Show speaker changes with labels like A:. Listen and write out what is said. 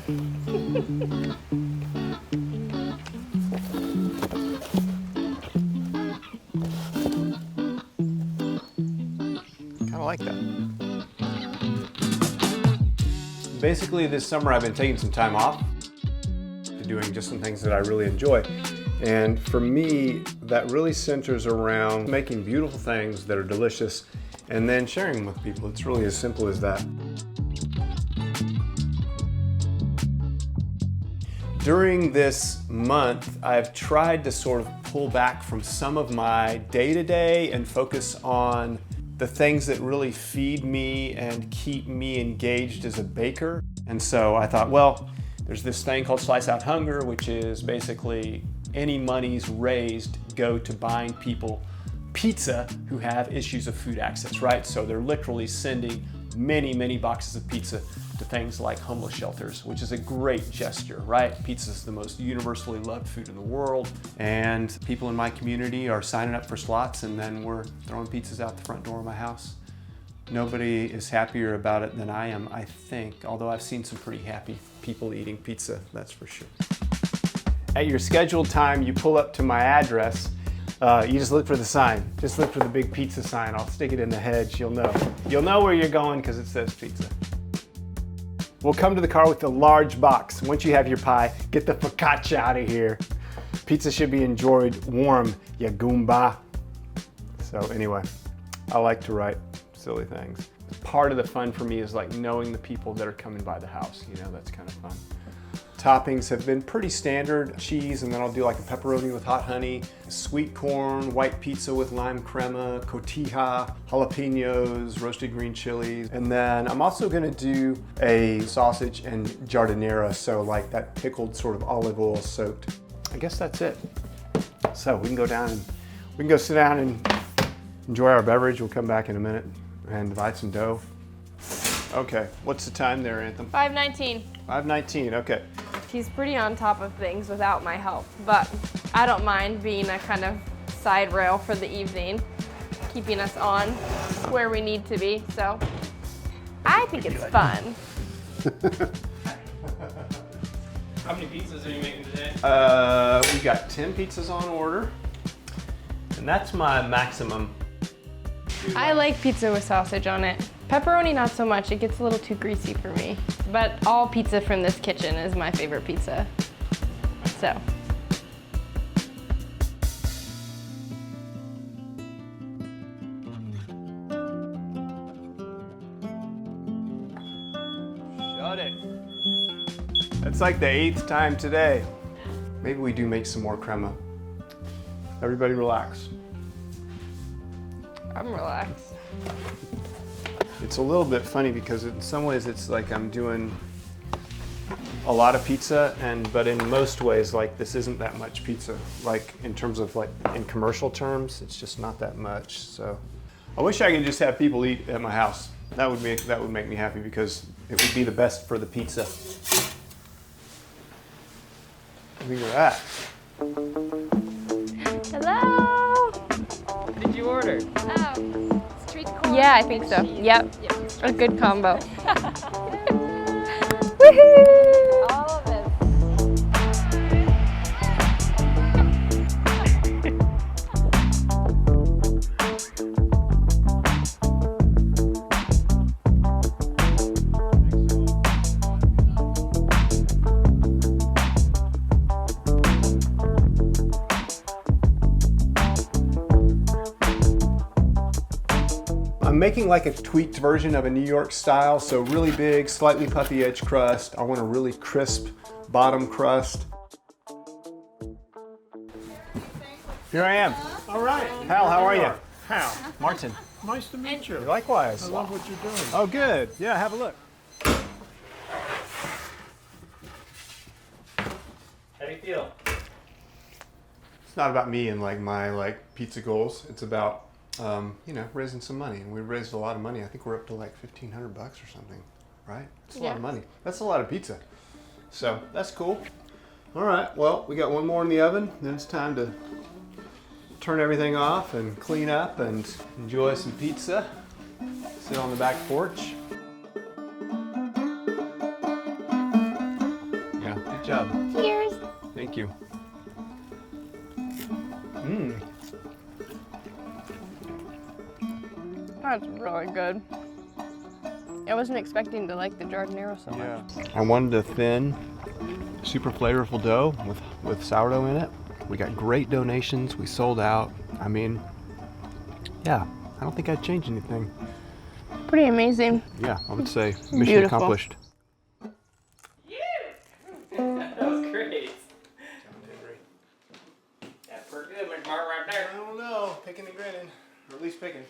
A: Kind of like that. Basically, this summer I've been taking some time off, doing just some things that I really enjoy. And for me, that really centers around making beautiful things that are delicious and then sharing them with people. It's really as simple as that. During this month, I've tried to sort of pull back from some of my day-to-day and focus on the things that really feed me and keep me engaged as a baker. And so I thought, well, there's this thing called Slice Out Hunger, which is basically any monies raised go to buying people pizza who have issues of food access, right? So they're literally sending many, many boxes of pizza to things like homeless shelters, which is a great gesture, right? Pizza is the most universally loved food in the world, and people in my community are signing up for slots, and then we're throwing pizzas out the front door of my house. Nobody is happier about it than I am, I think, although I've seen some pretty happy people eating pizza, that's for sure. At your scheduled time, you pull up to my address. You just look for the sign. Just look for the big pizza sign. I'll stick it in the hedge. You'll know. You'll know where you're going because it says pizza. We'll come to the car with a large box. Once you have your pie, get the focaccia out of here. Pizza should be enjoyed warm, ya goomba. So anyway, I like to write silly things. Part of the fun for me is like knowing the people that are coming by the house. You know, that's kind of fun. Toppings have been pretty standard. Cheese, and then I'll do like a pepperoni with hot honey, sweet corn, white pizza with lime crema, cotija, jalapenos, roasted green chilies. And then I'm also gonna do a sausage and giardiniera, so like that pickled sort of olive oil soaked. I guess that's it. So we can go down and we can go sit down and enjoy our beverage. We'll come back in a minute and divide some dough. Okay, what's the time there, Anthem?
B: 5:19.
A: 5:19, okay.
B: She's pretty on top of things without my help, but I don't mind being a kind of side rail for the evening, keeping us on where we need to be, so I think it's fun.
C: How many pizzas are you making today?
A: We got 10 pizzas on order, and that's my maximum.
B: I like pizza with sausage on it. Pepperoni, not so much. It gets a little too greasy for me. But all pizza from this kitchen is my favorite pizza. So.
A: Shut it. That's like the 8th time today. Maybe we do make some more crema. Everybody relax.
B: I'm relaxed.
A: It's a little bit funny because in some ways it's like I'm doing a lot of pizza, but in most ways like this isn't that much pizza. Like in terms of like in commercial terms, it's just not that much. So I wish I could just have people eat at my house. That would make me happy because it would be the best for the pizza. Look at that.
B: Hello.
C: What did you order?
B: Street corn. Yeah, I think so. Yep. A good combo. Woohoo! All of it.
A: I'm making like a tweaked version of a New York style, so really big, slightly puffy edge crust. I want a really crisp bottom crust. Here I am.
D: All right.
A: Hal, how are you?
D: Hal.
A: Martin.
D: Nice to meet you.
A: Likewise.
D: I love what you're doing.
A: Oh, good. Yeah, have a look.
C: How do you feel?
A: It's not about me and like my pizza goals. It's about raising some money, and we raised a lot of money. I think we're up to like $1,500 or something, right? It's a lot of money. That's a lot of pizza. So that's cool. All right, well, we got one more in the oven. Then it's time to turn everything off and clean up and enjoy some pizza. Sit on the back porch. Good job.
B: Cheers.
A: Thank you.
B: That's really good. I wasn't expecting to like the giardiniera so much.
A: I wanted a thin, super flavorful dough with sourdough in it. We got great donations. We sold out. I mean, yeah, I don't think I'd change anything.
B: Pretty amazing.
A: Yeah, I would say mission
B: Beautiful.
A: accomplished.
C: That was great. That's pretty good, Mr. Mark, right there.
A: I don't know, picking and grinning, or at least picking.